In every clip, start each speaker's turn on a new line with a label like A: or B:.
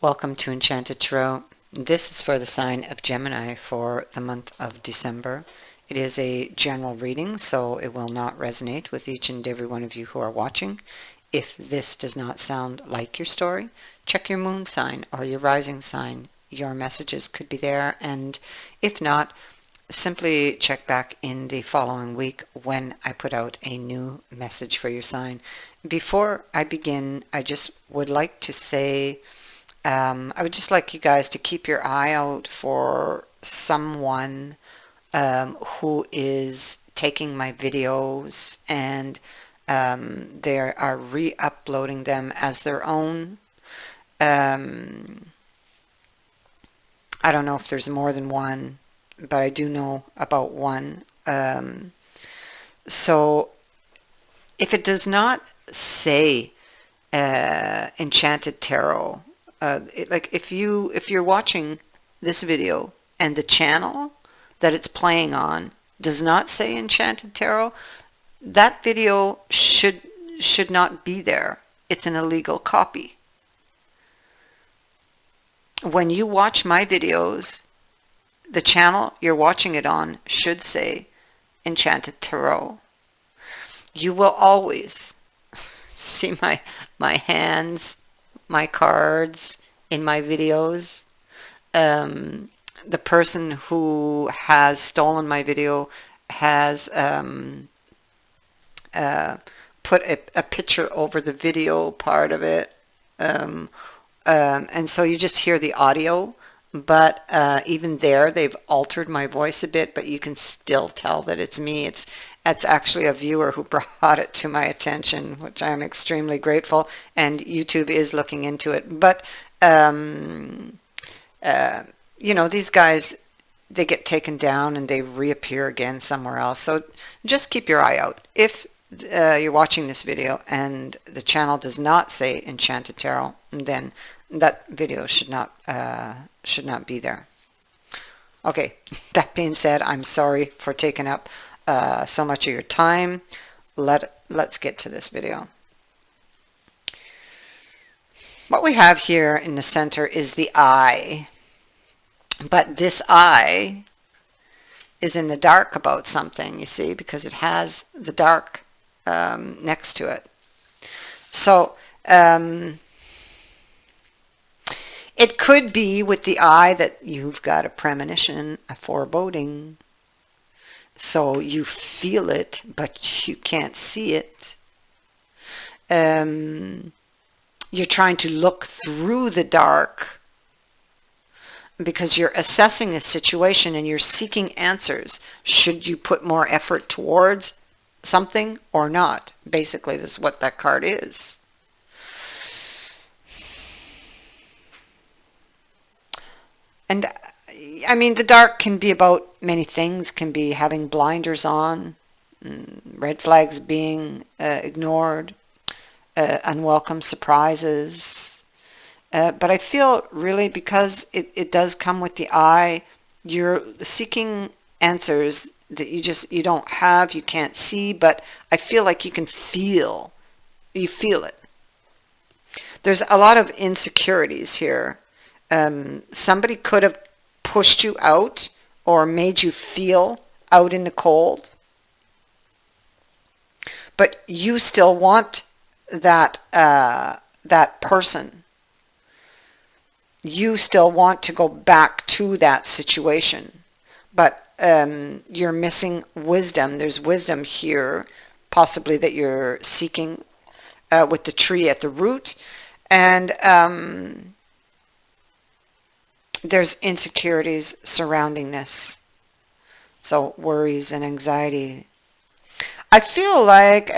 A: Welcome to Enchanted Tarot. This is for the sign of Gemini for the month of December. It is a general reading, so it will not resonate with each and every one of you who are watching. If this does not sound like your story, check your moon sign or your rising sign. Your messages could be there, and if not, simply check back in the following week when I put out a new message for your sign. Before I begin, I just would like to say I would just like you guys to keep your eye out for someone who is taking my videos and they are re-uploading them as their own. I don't know if there's more than one, but I do know about one. So if it does not say Enchanted Tarot, like if you're watching this video and the channel that it's playing on does not say Enchanted Tarot, that video should not be there. It's an illegal copy. When you watch my videos, the channel you're watching it on should say Enchanted Tarot. You will always see my hands, my cards in my videos. The person who has stolen my video has put a picture over the video part of it, and so you just hear the audio, but even there they've altered my voice a bit, but you can still tell that it's me. It's actually a viewer who brought it to my attention, which I'm extremely grateful, and YouTube is looking into it. But, you know, these guys, they get taken down and they reappear again somewhere else. So just keep your eye out. If you're watching this video and the channel does not say Enchanted Tarot, then that video should not be there. Okay, that being said, I'm sorry for taking up so much of your time. Let's get to this video. What we have here in the center is the eye, but this eye is in the dark about something, you see, because it has the dark next to it. So it could be with the eye that you've got a premonition, a foreboding. So you feel it, but you can't see it. You're trying to look through the dark because you're assessing a situation and you're seeking answers. Should you put more effort towards something or not? Basically, that's what that card is. And I mean, the dark can be about many things. Can be having blinders on, red flags being ignored, unwelcome surprises. But I feel really, because it does come with the eye, you're seeking answers that you don't have, you can't see, but I feel like you can feel. You feel it. There's a lot of insecurities here. Somebody could have pushed you out or made you feel out in the cold, but you still want that person. You still want to go back to that situation, but you're missing wisdom. There's wisdom here, possibly, that you're seeking with the tree at the root, and there's insecurities surrounding this. So worries and anxiety. I feel like we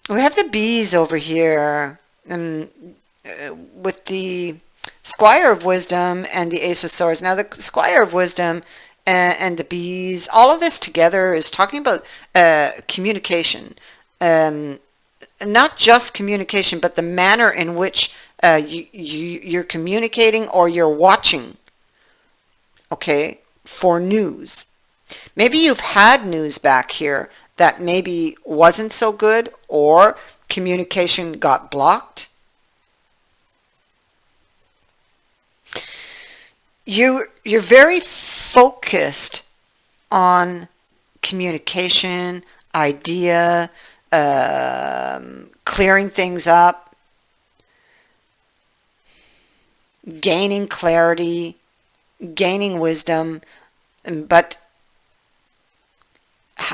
A: have the bees over here, with the Squire of Wisdom and the Ace of Swords. Now the Squire of Wisdom and the bees, all of this together is talking about communication. Not just communication, but the manner in which you're communicating or you're watching, okay, for news. Maybe you've had news back here that maybe wasn't so good, or communication got blocked. you're very focused on communication, idea, clearing things up, gaining clarity, gaining wisdom, but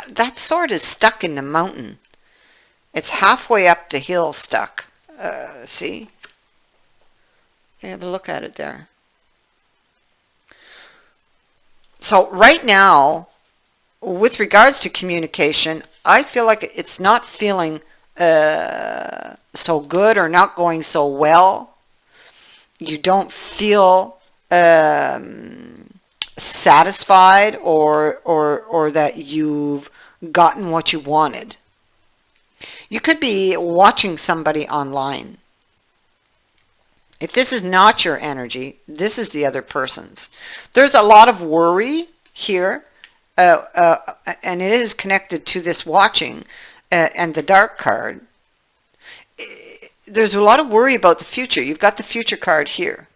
A: that sword is stuck in the mountain. It's halfway up the hill stuck. See? You have a look at it there. So right now, with regards to communication, I feel like it's not feeling so good or not going so well. You don't feel satisfied or that you've gotten what you wanted. You could be watching somebody online. If this is not your energy, this is the other person's. There's a lot of worry here, and it is connected to this watching and the dark card. There's a lot of worry about the future. You've got the future card here.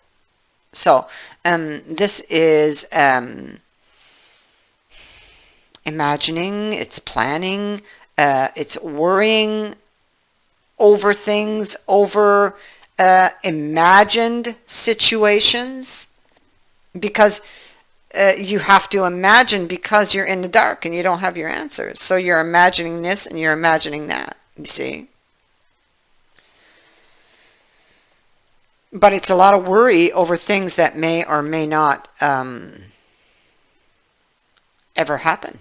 A: So this is imagining, it's planning, it's worrying over things, over imagined situations, because you have to imagine because you're in the dark and you don't have your answers. So you're imagining this and you're imagining that, you see. But it's a lot of worry over things that may or may not ever happen.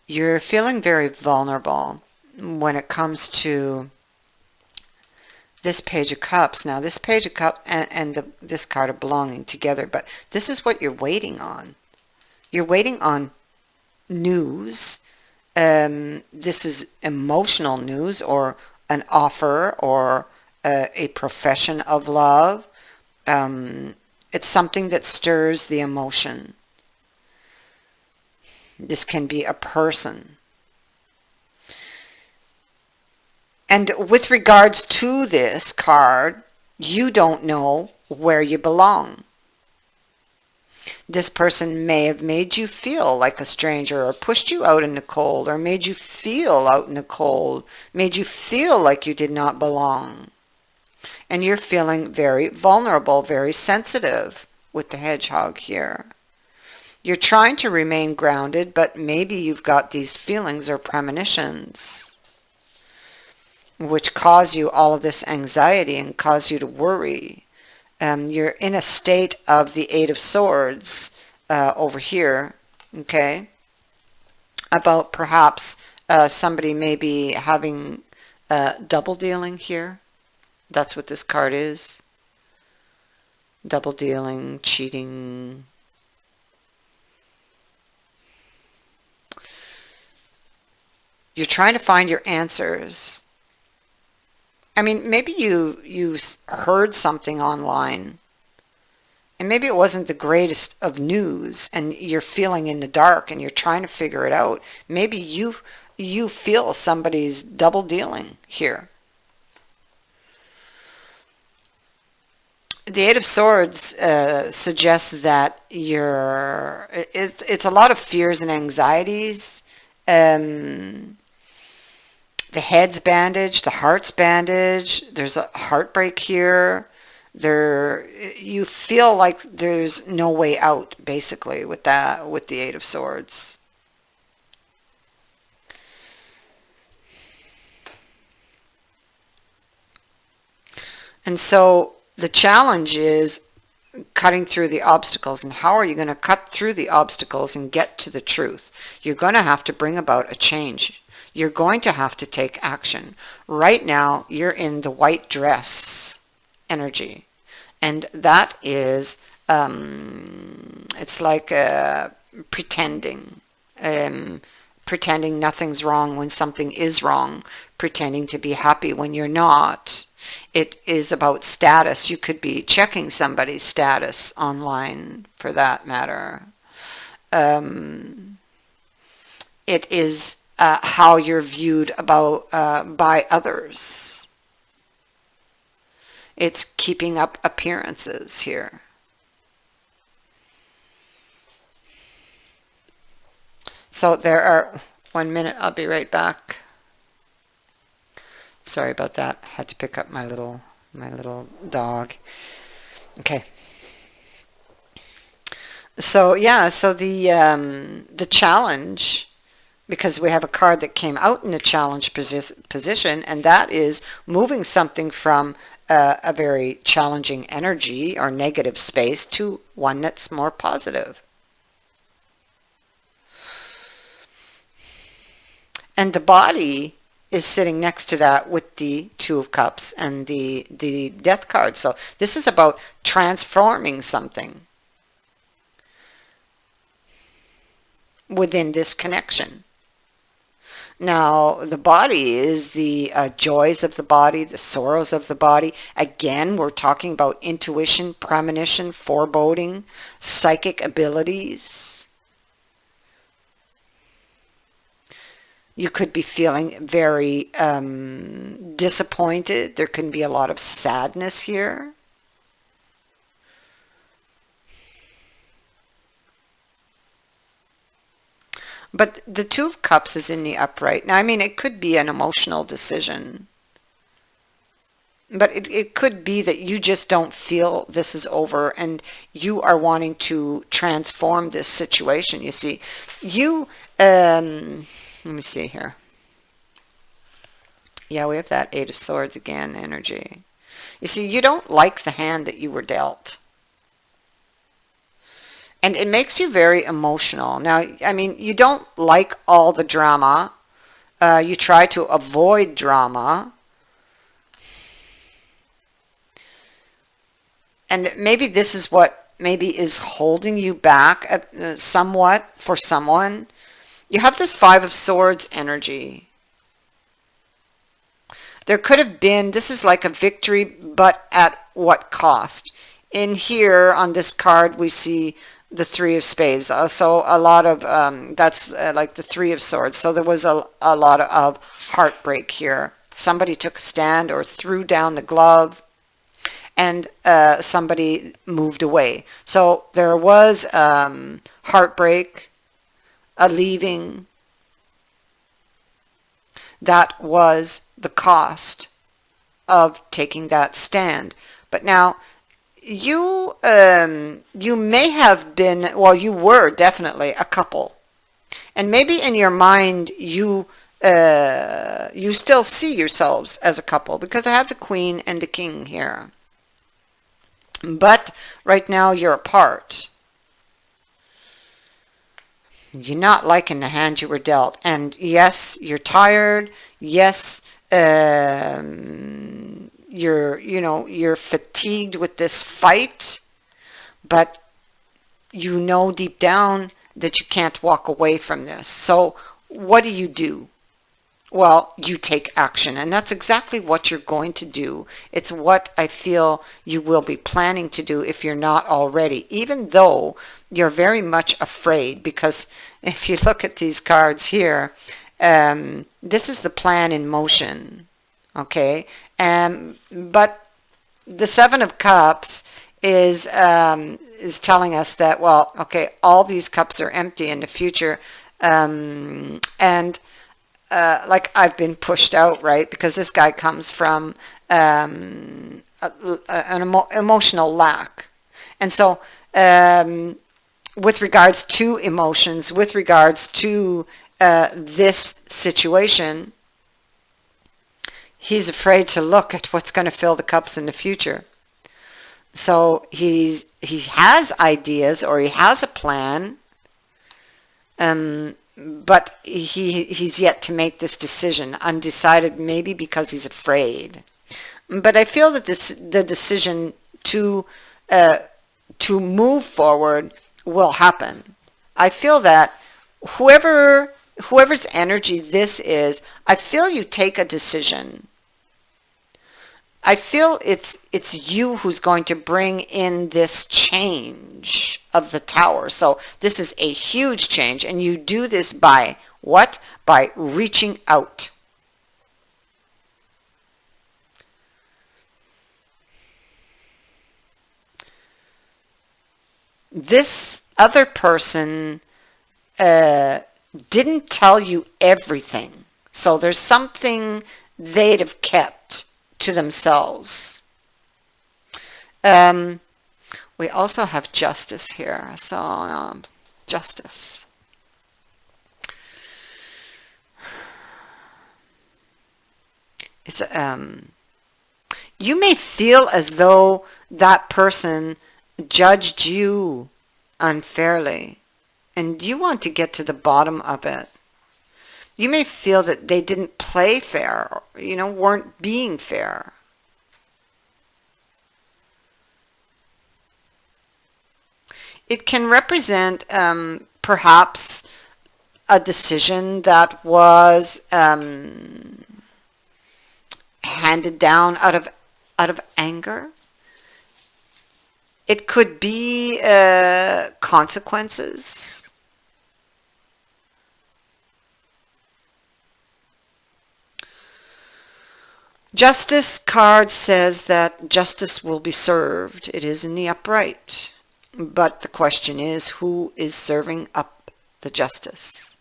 A: You're feeling very vulnerable when it comes to this Page of Cups. Now, this Page of Cups and this card are belonging together, but this is what you're waiting on. You're waiting on news. This is emotional news, or an offer, or a profession of love. It's something that stirs the emotion. This can be a person. And with regards to this card, you don't know where you belong. This person may have made you feel like a stranger, or pushed you out in the cold, or made you feel out in the cold, made you feel like you did not belong. And you're feeling very vulnerable, very sensitive with the hedgehog here. You're trying to remain grounded, but maybe you've got these feelings or premonitions which cause you all of this anxiety and cause you to worry. You're in a state of the Eight of Swords over here, okay, about perhaps somebody may be having double dealing here. That's what this card is. Double dealing, cheating. You're trying to find your answers. I mean, maybe you heard something online, and maybe it wasn't the greatest of news, and you're feeling in the dark, and you're trying to figure it out. Maybe you feel somebody's double dealing here. The Eight of Swords suggests that it's a lot of fears and anxieties. The head's bandaged, the heart's bandaged, there's a heartbreak here. You feel like there's no way out, basically, with the Eight of Swords. And so the challenge is cutting through the obstacles. And how are you going to cut through the obstacles and get to the truth? You're going to have to bring about a change. You're going to have to take action. Right now, you're in the white dress energy. And that is, it's like pretending. Pretending nothing's wrong when something is wrong. Pretending to be happy when you're not. It is about status. You could be checking somebody's status online, for that matter. It is how you're viewed by others. It's keeping up appearances here. So there are, 1 minute, I'll be right back. Sorry about that. I had to pick up my little dog. Okay. So yeah, so the challenge, because we have a card that came out in a challenge position, and that is moving something from a very challenging energy or negative space to one that's more positive. And the body is sitting next to that with the Two of Cups and the Death card. So this is about transforming something within this connection. Now, the body is the joys of the body, the sorrows of the body. Again, we're talking about intuition, premonition, foreboding, psychic abilities. You could be feeling very disappointed. There can be a lot of sadness here. But the Two of Cups is in the upright. Now, I mean, it could be an emotional decision. But it could be that you just don't feel this is over and you are wanting to transform this situation, you see. You, let me see here. Yeah, we have that Eight of Swords again, energy. You see, you don't like the hand that you were dealt. And it makes you very emotional. Now, I mean, you don't like all the drama. You try to avoid drama. And maybe this is what maybe is holding you back somewhat for someone. You have this Five of Swords energy. There could have been, this is like a victory, but at what cost? In here on this card we see the Three of Spades. So a lot of, that's like the Three of Swords. So there was a lot of heartbreak here. Somebody took a stand or threw down the glove, and somebody moved away. So there was heartbreak, a leaving. That was the cost of taking that stand. But now you may have been, well, you were definitely a couple, and maybe in your mind you still see yourselves as a couple, because I have the Queen and the King here. But right now you're apart. You're not liking the hand you were dealt. And yes, you're tired. Yes, you're fatigued with this fight. But you know deep down that you can't walk away from this. So what do? Well, you take action, and that's exactly what you're going to do. It's what I feel you will be planning to do if you're not already, even though you're very much afraid, because if you look at these cards here, this is the plan in motion, okay? But the Seven of Cups is telling us that, well, okay, all these cups are empty in the future, and like I've been pushed out, right? Because this guy comes from an emotional lack. And so with regards to emotions, with regards to this situation, he's afraid to look at what's going to fill the cups in the future. So he has ideas, or he has a plan, but he's yet to make this decision, undecided, maybe because he's afraid. But I feel that the decision to move forward will happen. I feel that whoever's energy this is, I feel you take a decision. I feel it's you who's going to bring in this change of the Tower. So this is a huge change, and you do this by what? By reaching out. this other person didn't tell you everything. So there's something they'd have kept to themselves. We also have justice here. So justice. It's you may feel as though that person judged you unfairly, and you want to get to the bottom of it. You may feel that they didn't play fair, weren't being fair. It can represent perhaps a decision that was handed down out of anger. It could be consequences. Justice card says that justice will be served. It is in the upright. But the question is, who is serving up the justice?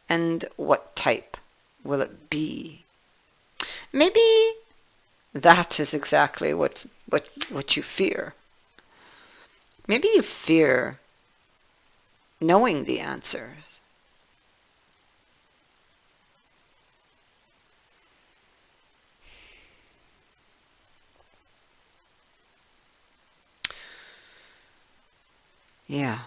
A: And what type will it be? Maybe that is exactly what you fear. Maybe you fear knowing the answers. Yeah.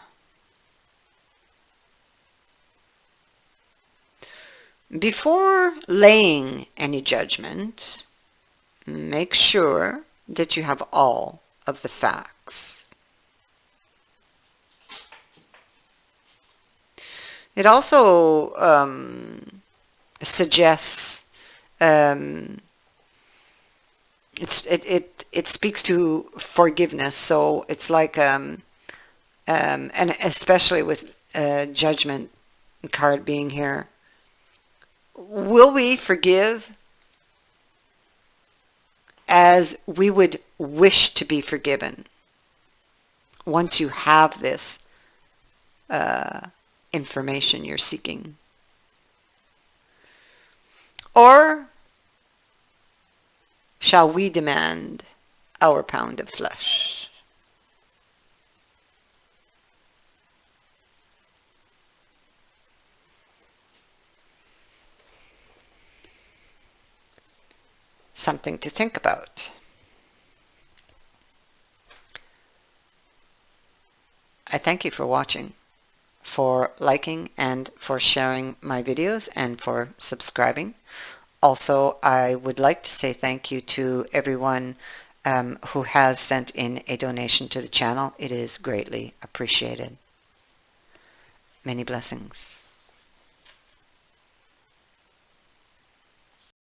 A: Before laying any judgment, make sure that you have all of the facts. It also suggests it speaks to forgiveness. So it's like and especially with judgment card being here, will we forgive as we would wish to be forgiven once you have this information you're seeking? Or shall we demand our pound of flesh? Something to think about. I thank you for watching, for liking and for sharing my videos, and for subscribing. Also, I would like to say thank you to everyone who has sent in a donation to the channel. It is greatly appreciated. Many blessings.